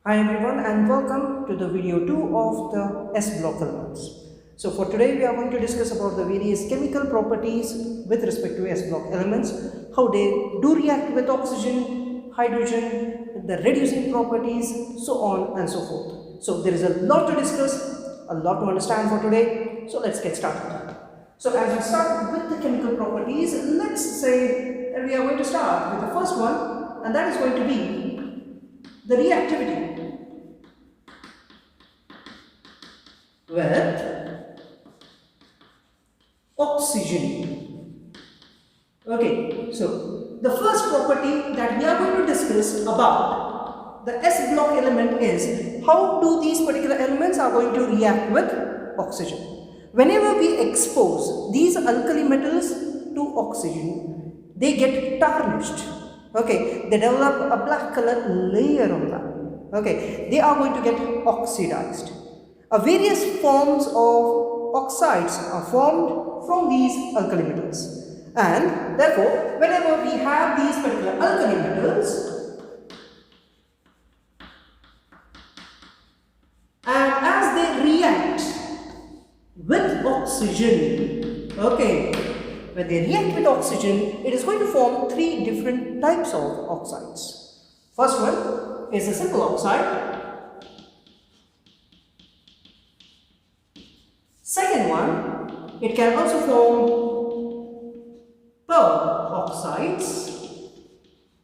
Hi everyone and welcome to the video 2 of the S block elements. So for today we are going to discuss about the various chemical properties with respect to S block elements, how they do react with oxygen, hydrogen, the reducing properties, so on and so forth. So there is a lot to discuss, a lot to understand for today. So let's get started. So as we start with the chemical properties, let's say that we are going to start with the first one, and that is going to be the reactivity with oxygen. Okay, so the first property that we are going to discuss about the S block element is how do these particular elements are going to react with oxygen. Whenever we expose these alkali metals to oxygen, they get tarnished. Okay, they develop a black color layer on them. Okay, they are going to get oxidized. Various forms of oxides are formed from these alkali metals, and therefore whenever we have these particular alkali metals, and as they react with oxygen, okay, when they react with oxygen, it is going to form three different types of oxides. First one is a simple oxide. Second one, it can also form peroxides,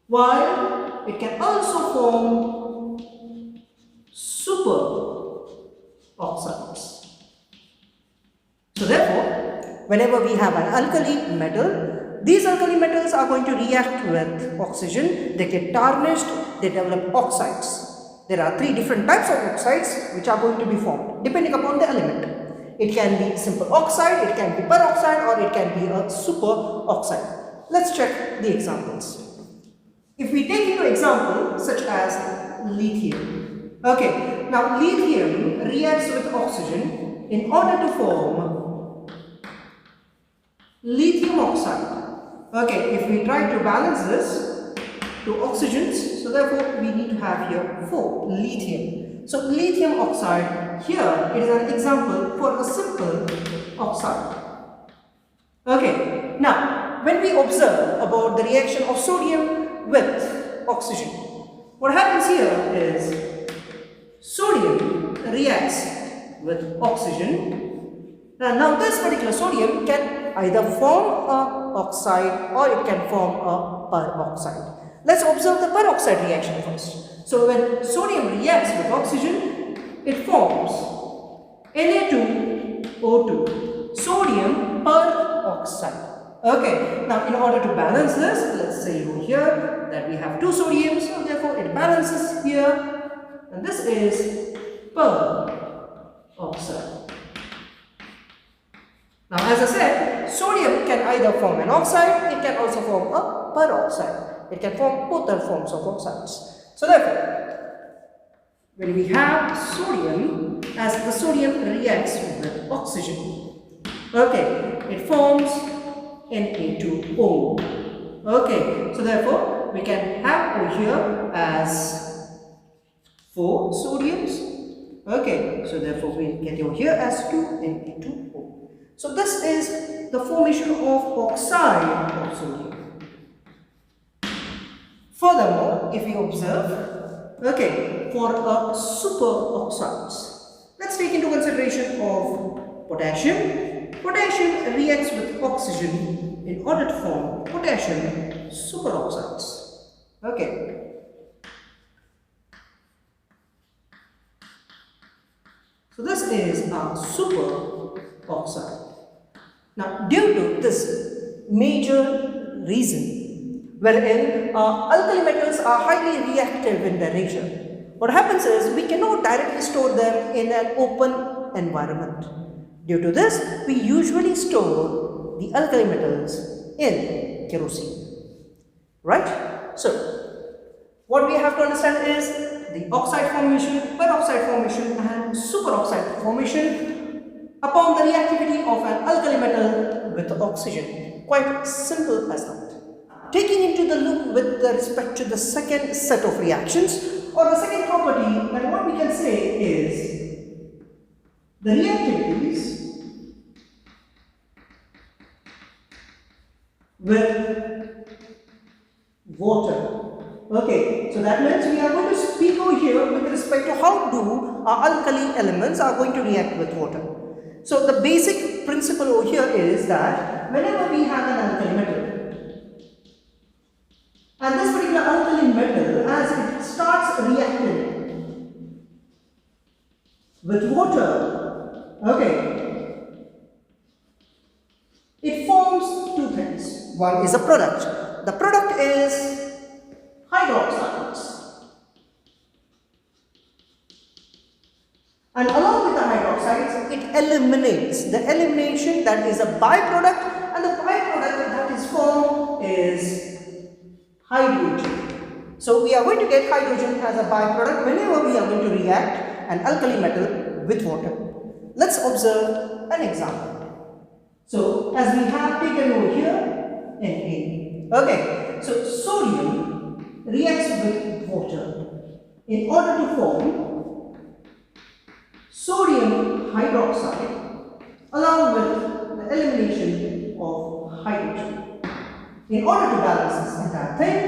while it can also form superoxides. So therefore, whenever we have an alkali metal, these alkali metals are going to react with oxygen, they get tarnished, they develop oxides. There are three different types of oxides which are going to be formed depending upon the element. It can be simple oxide, it can be peroxide, or it can be a superoxide. Let's check the examples. If we take into example such as lithium. Okay, now lithium reacts with oxygen in order to form lithium oxide. Okay, if we try to balance this to oxygens, so therefore we need to have here 4 lithium. So lithium oxide, here it is an example for a simple oxide. Okay, now when we observe about the reaction of sodium with oxygen, what happens here is sodium reacts with oxygen, and now this particular sodium can either form a oxide or it can form a peroxide. Let's observe the peroxide reaction first. So when sodium reacts with oxygen, it forms Na2O2, sodium peroxide. Okay, now in order to balance this, let's say over here that we have 2 sodiums, so therefore it balances here, and this is peroxide. Now as I said, sodium can either form an oxide, it can also form a peroxide. It can form both the forms of oxides. So therefore, when we have sodium, as the sodium reacts with oxygen, okay, it forms Na2O. Okay, so therefore we can have over here as 4 sodiums. Okay, so therefore we get over here as 2 Na2O. So this is the formation of oxide of sodium. Furthermore, if we observe, okay, for superoxides, let's take into consideration of potassium. Potassium reacts with oxygen in order to form potassium superoxides. Okay. So this is a superoxide. Now, due to this major reason, wherein alkali metals are highly reactive in their nature, what happens is we cannot directly store them in an open environment. Due to this, we usually store the alkali metals in kerosene. Right? So, what we have to understand is the oxide formation, peroxide formation, and superoxide formation upon the reactivity of an alkali metal with oxygen. Quite simple as that. Taking into the look with respect to the second set of reactions, or the second property, then what we can say is the reactivities with water. Okay, so that means we are going to speak over here with respect to how do our alkali elements are going to react with water. So the basic principle over here is that whenever we have an alkali metal, and this particular alkali metal, as it starts reacting with water, okay, it forms two things. One is a product. The product is hydroxides. And along with the hydroxides, it eliminates. The elimination, that is a byproduct, and the byproduct that is formed is hydrogen. So we are going to get hydrogen as a byproduct whenever we are going to react an alkali metal with water. Let's observe an example. So as we have taken over here, Na. Okay, so sodium reacts with water in order to form sodium hydroxide along with the elimination of hydrogen. In order to balance this entire thing,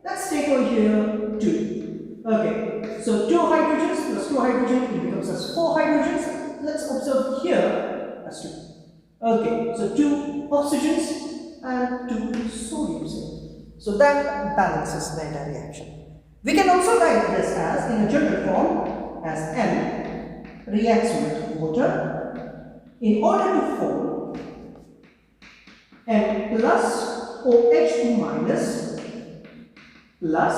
let's take over here 2. Okay, so 2 hydrogens plus 2 hydrogen, it becomes as 4 hydrogens. Let's observe here as 2. Okay, so 2 oxygens and 2 sodiums. So that balances the entire reaction. We can also write this as, in a general form, as N reacts with water in order to form N plus OH2 minus plus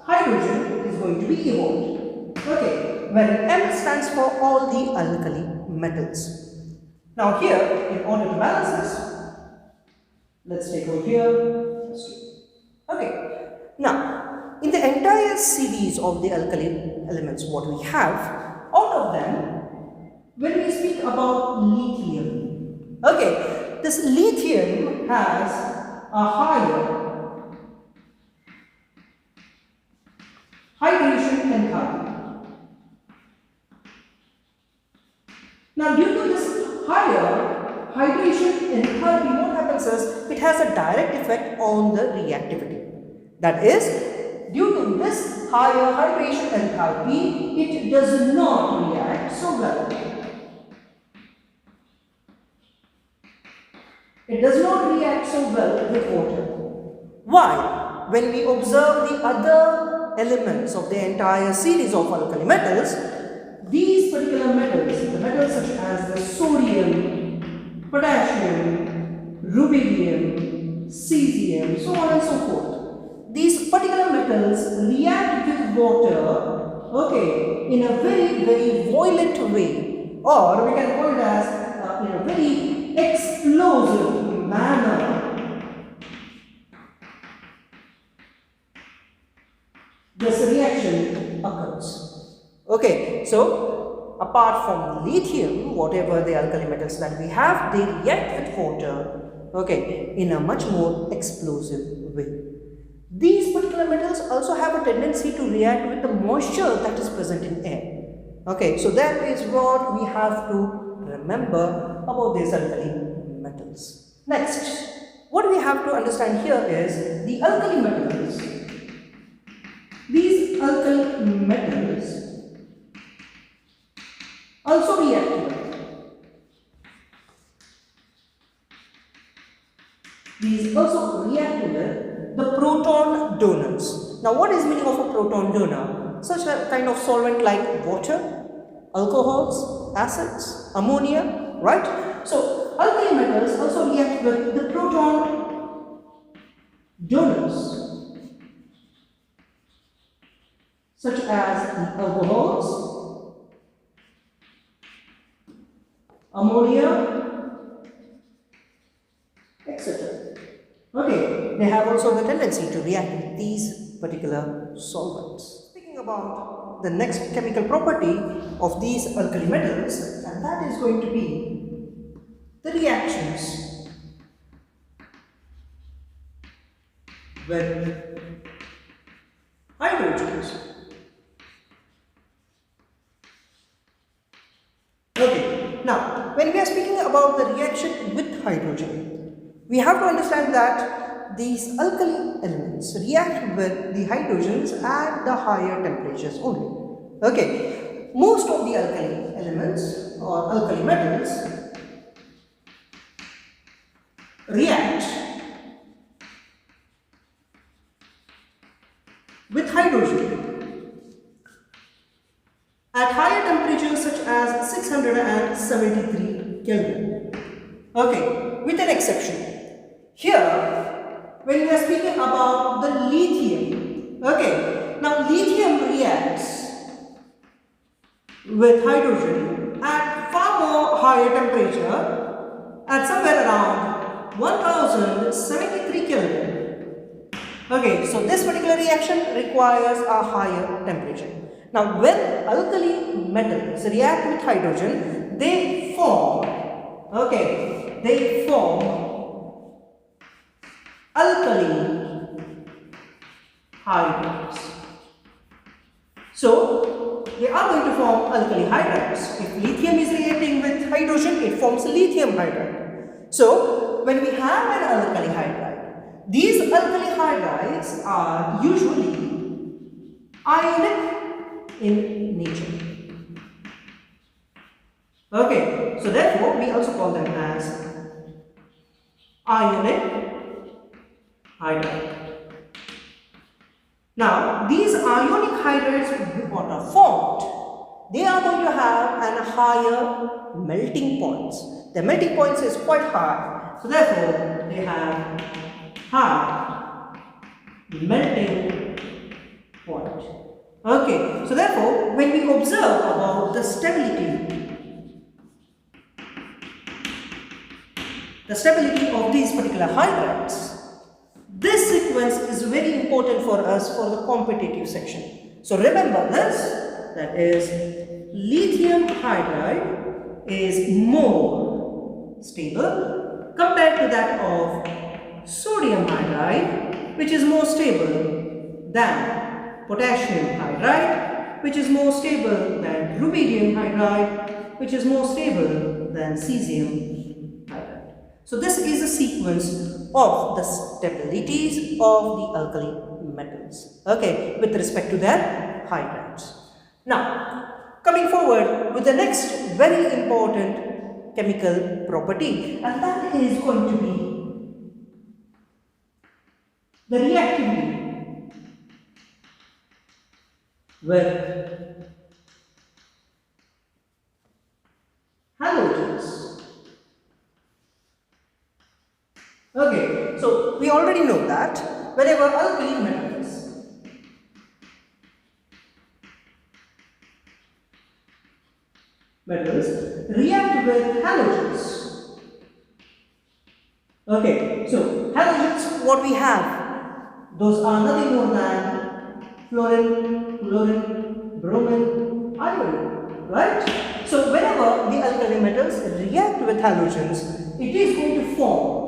hydrogen is going to be evolved. Okay, where M stands for all the alkali metals. Now here, in order to balance this, let's take over here. Okay, now in the entire series of the alkali elements, what we have, out of them, when we speak about lithium, okay, this lithium has a higher hydration enthalpy. Now due to this higher hydration enthalpy, what happens is it has a direct effect on the reactivity. That is, due to this higher hydration enthalpy, it does not react so well. It does not react so well with water. Why? When we observe the other elements of the entire series of alkali metals, these particular metals, the metals such as the sodium, potassium, rubidium, cesium, so on and so forth, these particular metals react with water, okay, in a very, very violent way, or we can call it as in a very explosive manner. This reaction occurs. Okay, so apart from lithium, whatever the alkali metals that we have, they react with water, okay, in a much more explosive way. These particular metals also have a tendency to react with the moisture that is present in air. Okay, so that is what we have to remember about these alkali metals. Next, what we have to understand here is the alkali metals. These alkali metals also react with. These also react with the proton donors. Now, what is meaning of a proton donor? Such a kind of solvent like water, alcohols, acids, ammonia, right? So, alkali metals also react with the proton donors, such as the alcohols, ammonia, etc. Okay, they have also the tendency to react with these particular solvents. Speaking about the next chemical property of these alkali metals, and that is going to be the reactions with hydrogens. Now, when we are speaking about the reaction with hydrogen, we have to understand that these alkali elements react with the hydrogens at the higher temperatures only. Okay, most of the alkali elements or alkali metals react with hydrogen at higher temperatures such as 673 Kelvin. Okay, with an exception. Here, when we are speaking about the lithium, okay, now lithium reacts with hydrogen at far more higher temperature at somewhere around 1073 Kelvin. Okay, so this particular reaction requires a higher temperature. Now, when alkali metals react with hydrogen, they form, okay, they form alkali hydrides. So, they are going to form alkali hydrides. If lithium is reacting with hydrogen, it forms lithium hydride. So, when we have an alkali hydride, these alkali hydrides are usually ionic in nature. Okay, so therefore we also call them as ionic hydride. Now, these ionic hydrides, what are formed, they are going to have a higher melting points. The melting points is quite high, so therefore they have high melting point. Okay, so therefore when we observe about the stability of these particular hydrides, this sequence is very important for us for the competitive section. So remember this, that is lithium hydride is more stable compared to that of sodium hydride, which is more stable than potassium hydride, which is more stable than rubidium hydride, which is more stable than cesium hydride. So this is a sequence of the stabilities of the alkali metals, okay, with respect to their hydrides. Now, coming forward with the next very important chemical property, and that is going to be the reactivity with halogens. Okay, so we already know that whenever alkali metals react with halogens. Okay, so halogens, what we have, those are nothing more than fluorine, chlorine, bromine, iodine, right? So whenever the alkali metals react with halogens, it is going to form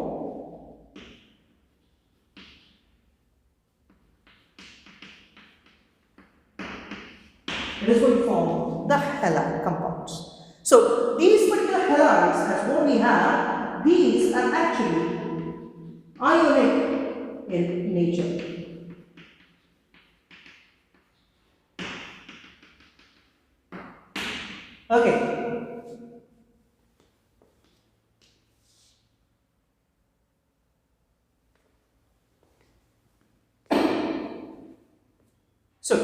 the halide compounds. So these particular halides, as what we have, these are actually ionic in nature. Okay. So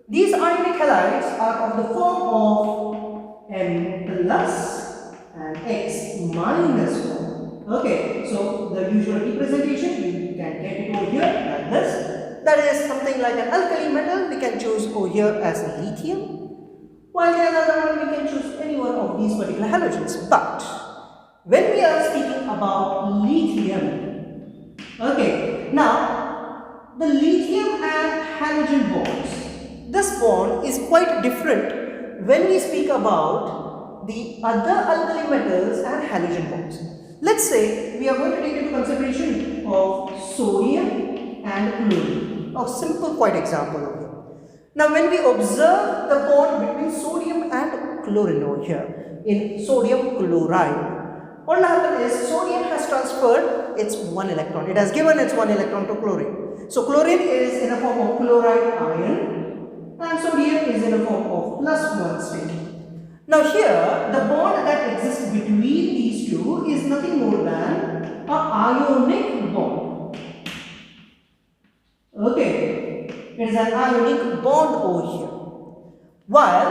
these ionic halides are of the form of M plus and X minus form. Okay, so the usual representation, you can get it over here like this. That is something like an alkali metal, we can choose over here as lithium, while the other one we can choose any one of these particular halogens. But when we are speaking about lithium, okay, now the lithium and halogen bonds, this bond is quite different when we speak about the other alkali metals and halogen bonds. Let's say we are going to take into consideration of sodium and chlorine. A simple quite example over here. Now when we observe the bond between sodium and chlorine over here, in sodium chloride. What will happen is sodium has transferred its one electron. It has given its one electron to chlorine. So chlorine is in a form of chloride ion and sodium is in a form of +1 state. Now here the bond that exists between these two is nothing more than an ionic bond. Okay, it is an ionic bond over here. While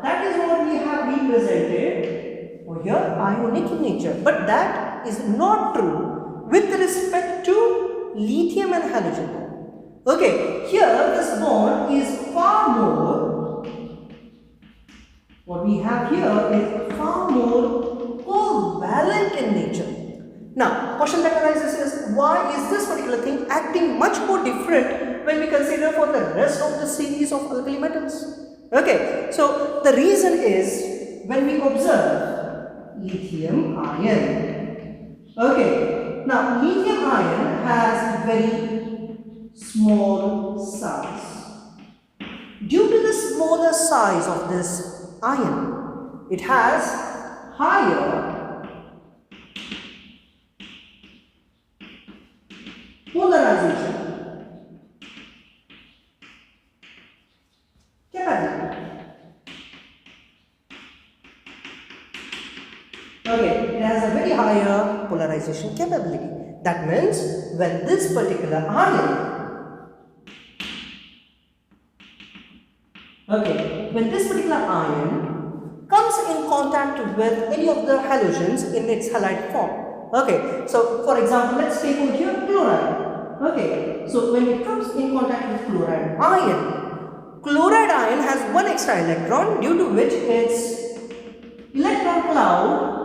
that is what we have represented over here, ionic in nature. But that is not true with respect to lithium and halogen bond. Okay, here this bond is far more, what we have here is far more covalent in nature. Now, question that arises is, why is this particular thing acting much more different when we consider for the rest of the series of alkali metals? Okay, so the reason is when we observe lithium ion. Okay, now lithium ion has very small size. Due to the smaller size of this ion, it has higher polarization capability. Okay, it has a very higher polarization capability. That means when this particular ion, comes in contact with any of the halogens in its halide form. Okay, so for example, let's take over here chloride. Okay, so when it comes in contact with chloride ion has one extra electron, due to which its electron cloud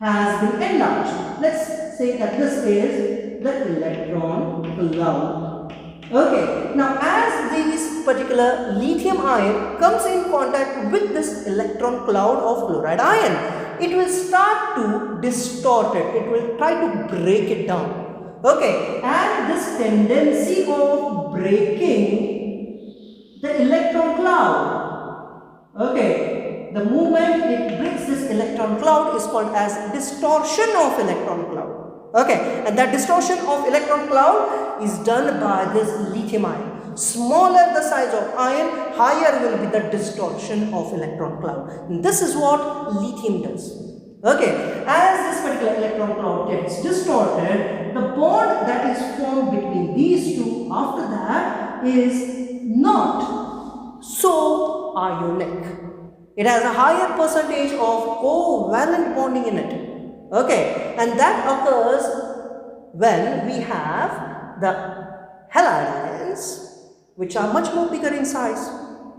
has been enlarged. Let's say that this is the electron cloud. Okay, now as this particular lithium ion comes in contact with this electron cloud of chloride ion, it will start to distort it. It will try to break it down. Okay, and this tendency of breaking the electron cloud, okay, the moment it breaks this electron cloud is called as distortion of electron cloud. Okay, and that distortion of electron cloud is done by this lithium ion. Smaller the size of ion, higher will be the distortion of electron cloud. And this is what lithium does. Okay, as this particular electron cloud gets distorted, the bond that is formed between these two after that is not so ionic. It has a higher percentage of covalent bonding in it. Okay, and that occurs when we have the halide ions, which are much more bigger in size.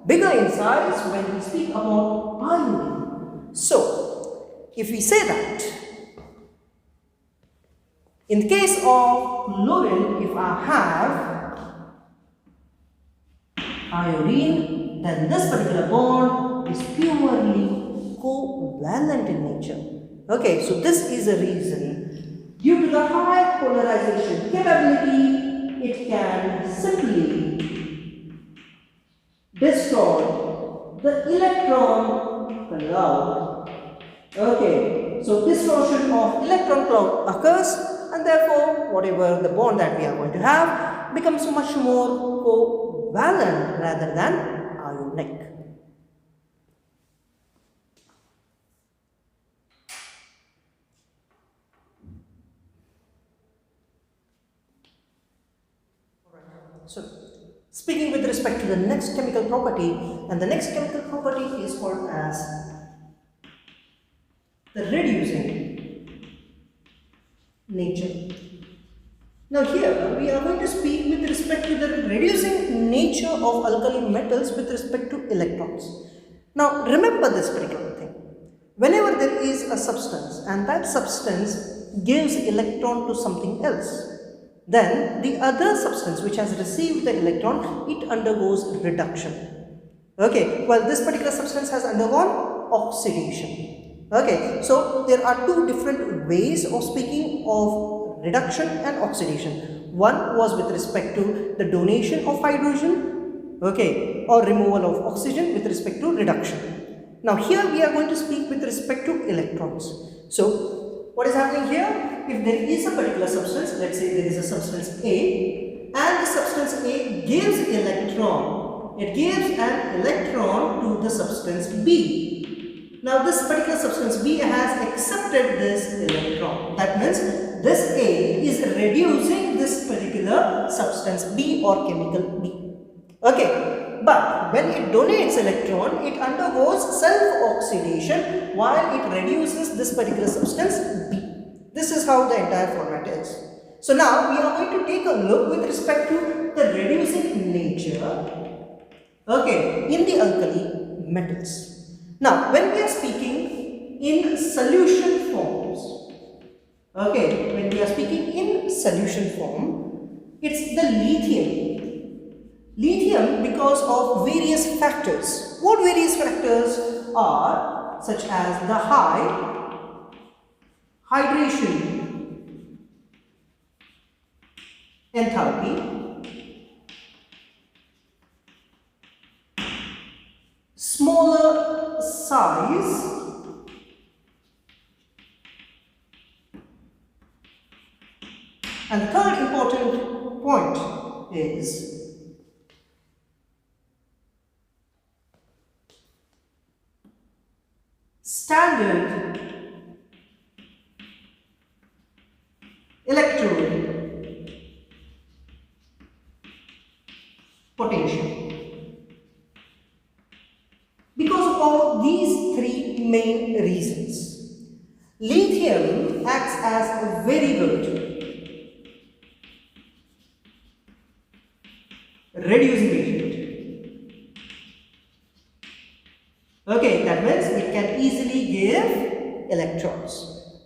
Bigger in size when we speak about iodine. So, if we say that, in the case of chlorine, if I have iodine, then this particular bond is purely covalent in nature. Okay, so this is a reason. Due to the high polarization capability, it can simply destroy the electron cloud. Okay, so distortion of electron cloud occurs, and therefore whatever the bond that we are going to have becomes much more covalent rather than ionic. So, speaking with respect to the next chemical property, and the next chemical property is called as the reducing nature. Now here we are going to speak with respect to the reducing nature of alkali metals with respect to electrons. Now remember this particular thing. Whenever there is a substance and that substance gives electron to something else, then the other substance which has received the electron, it undergoes reduction. Okay, well this particular substance has undergone oxidation. Okay, so there are two different ways of speaking of reduction and oxidation. One was with respect to the donation of hydrogen, okay, or removal of oxygen with respect to reduction. Now here we are going to speak with respect to electrons. So what is happening here? If there is a particular substance, let's say there is a substance A, and the substance A gives electron. It gives an electron to the substance B. Now this particular substance B has accepted this electron. That means this A is reducing this particular substance B or chemical B. Okay, but when it donates electron, it undergoes self-oxidation while it reduces this particular substance B. This is how the entire format is. So now we are going to take a look with respect to the reducing nature, okay, in the alkali metals. Now when we are speaking in solution forms, okay, when we are speaking in solution form, it's the lithium. Lithium because of various factors. What various factors are? Such as the high hydration enthalpy, smaller size, and the third important point is standard electrode potential. Because of these three main reasons, lithium acts as a very good reducing agent. Okay, that means it can easily give electrons.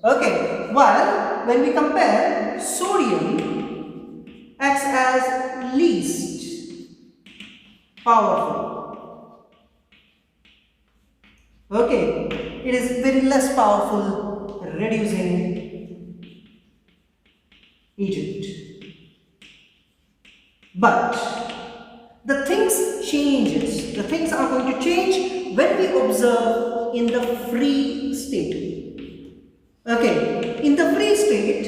Okay, while when we compare, sodium acts as least powerful. Okay, it is very less powerful reducing agent. But the things changes. The things are going to change when we observe in the free state. Okay, in the free state,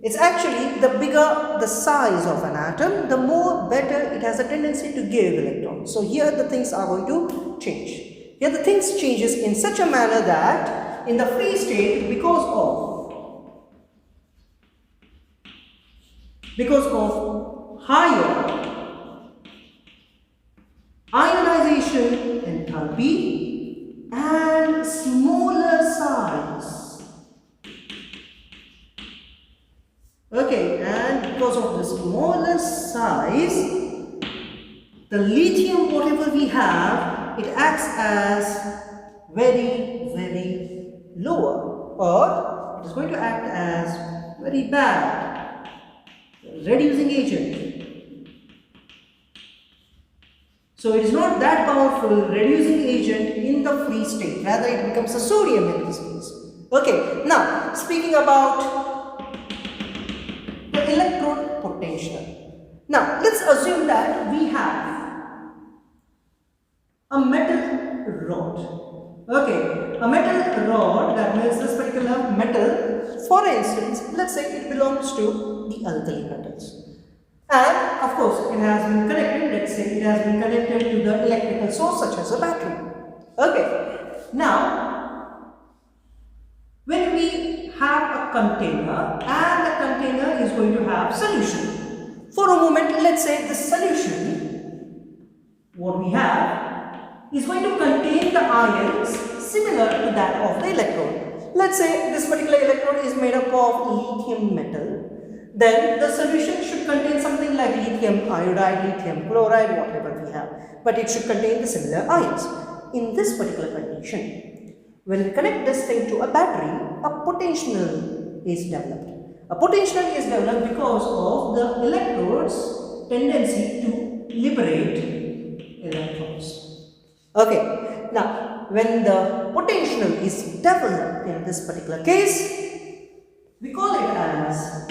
it's actually the bigger the size of an atom, the more better it has a tendency to give electrons. So here the things are going to change. Here the things changes in such a manner that in the free state, because of higher ionization enthalpy and smaller size. Okay, and because of the smaller size, the lithium, whatever we have, it acts as very lower, or it is going to act as very bad reducing agent. So it is not that powerful reducing agent in the free state, rather it becomes a sodium in this case. Okay, now speaking about the electrode potential. Now let's assume that we have a metal rod. Okay, a metal rod, that means this particular metal, for instance, let's say it belongs to the alkali metals. And of course, it has been connected, let's say it has been connected to the electrical source such as a battery. Okay, now when we have a container and the container is going to have solution. For a moment, let's say the solution, what we have, is going to contain the ions similar to that of the electrode. Let's say this particular electrode is made up of lithium metal. Then the solution should contain something like lithium iodide, lithium chloride, whatever we have. But it should contain the similar ions. In this particular condition, when we connect this thing to a battery, a potential is developed. A potential is developed because of the electrode's tendency to liberate electrons. Okay, now when the potential is developed in this particular case, we call it as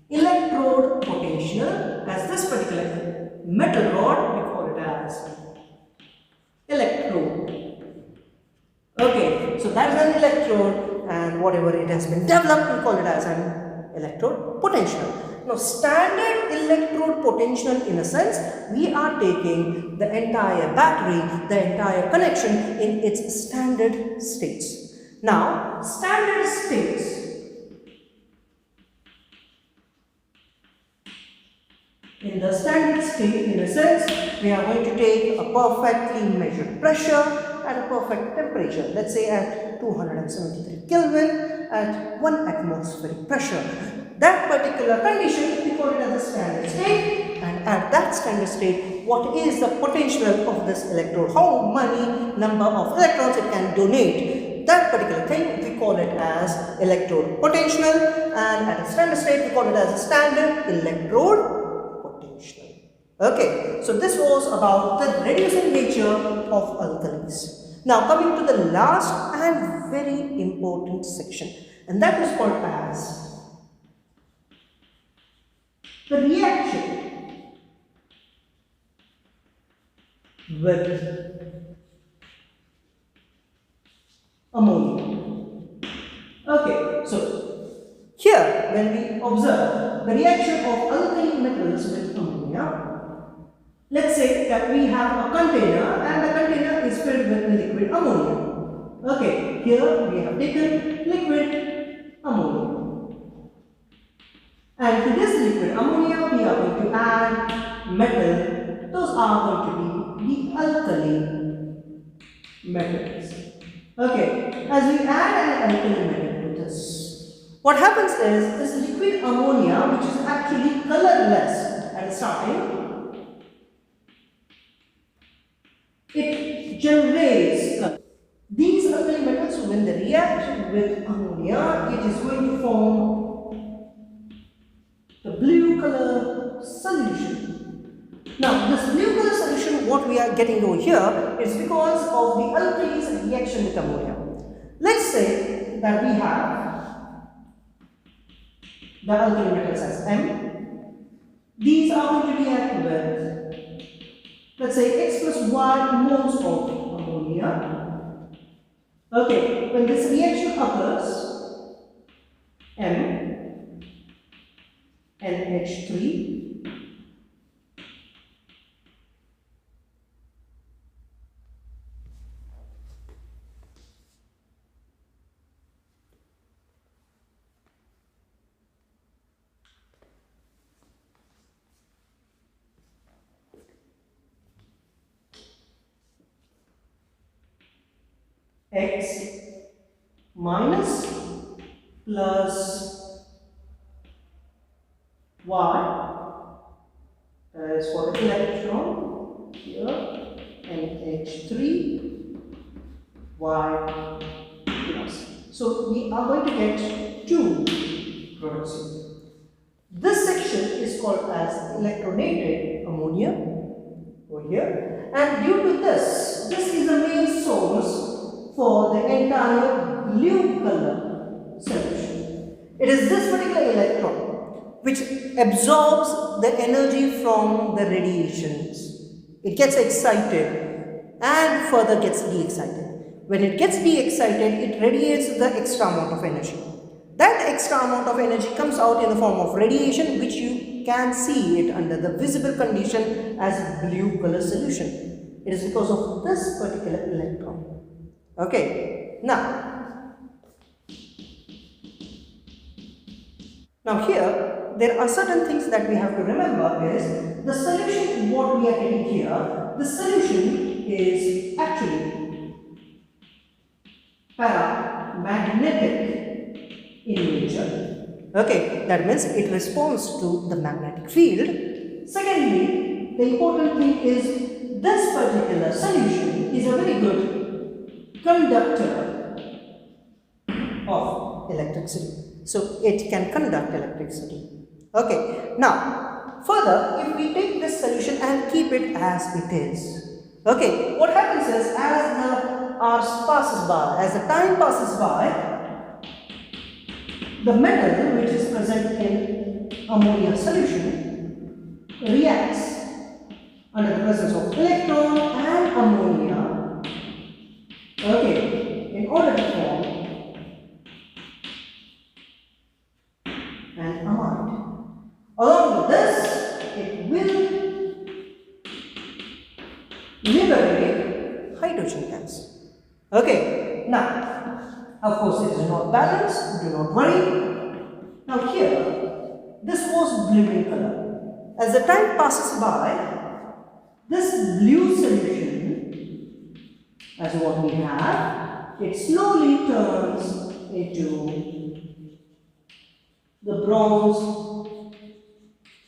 electrode potential. As this particular metal rod, we call it as electrode that is an electrode, and whatever it has been developed, we call it as an electrode potential. Now, standard electrode potential, in a sense, we are taking the entire battery, the entire connection in its standard states. Now, standard states. In the standard state, in a sense, we are going to take a perfectly measured pressure at a perfect temperature, let's say at 273 Kelvin at 1 atmospheric pressure. That particular condition, we call it as a standard state, and at that standard state, what is the potential of this electrode? How many number of electrons it can donate? That particular thing, we call it as electrode potential, and at a standard state, we call it as a standard electrode potential. Okay, so this was about the reducing nature of alkalis. Now coming to the last and very important section, and that is called as the reaction with ammonia. Okay, so here when we observe the reaction of alkali metals with ammonia, let's say that we have a container and the container is filled with liquid ammonia. Okay, here we have taken liquid ammonia. And to this liquid ammonia, we are going to add metal. Those are going to be the alkali metals. Okay, as we add an alkali metal to this, what happens is this liquid ammonia, which is actually colorless at starting, it generates color. These alkali metals, when they react with ammonia, it is going to form the blue color solution. Now, this blue color solution, what we are getting over here is because of the alkali's reaction with ammonia. Let's say that we have the alkali metals as M. These are going to react with, let's say, X plus Y moles of ammonia. Okay, when this reaction occurs, M NH3 X minus plus Y is for the electron here, NH3 Y plus. So we are going to get two products. This section is called as electronated ammonia over here, and due to this is the main source for the entire blue color solution. It is this particular electron which absorbs the energy from the radiations. It gets excited and further gets de-excited. When it gets de-excited, it radiates the extra amount of energy. That extra amount of energy comes out in the form of radiation, which you can see it under the visible condition as blue color solution. It is because of this particular electron. Okay, now here there are certain things that we have to remember is the solution what we are getting here, the solution is actually paramagnetic in nature. Okay, that means it responds to the magnetic field. Secondly, the important thing is this particular solution is a very good conductor of electricity. So it can conduct electricity. Okay, now further, if we take this solution and keep it as it is, okay, what happens is as the hours passes by, as the time passes by, the metal which is present in ammonia solution reacts under the presence of electron and ammonia. Okay, in order to form an amide. Along with this, it will liberate hydrogen gas. Okay, now, of course, it is not balanced, do not worry. Now here, this was blue in color. As the time passes by, this blue solution, as what we have, it slowly turns into the bronze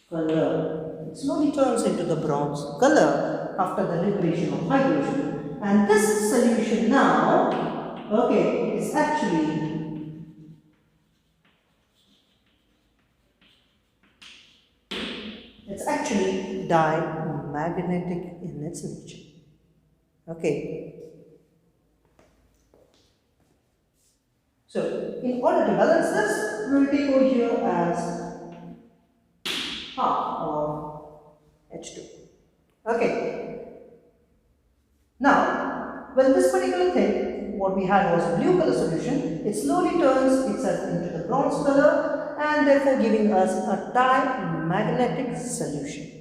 color. It slowly turns into the bronze color after the liberation of hydrogen. And this solution now, okay, is actually diamagnetic in its nature. Okay. So, in order to balance this, we will take over here as half of H2. Okay. Now, when this particular thing, what we had was a blue color solution, it slowly turns itself into the bronze color and therefore giving us a diamagnetic solution.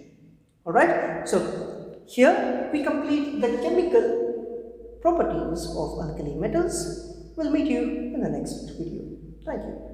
Alright, so here we complete the chemical properties of alkali metals. We'll meet you in the next video. Thank you.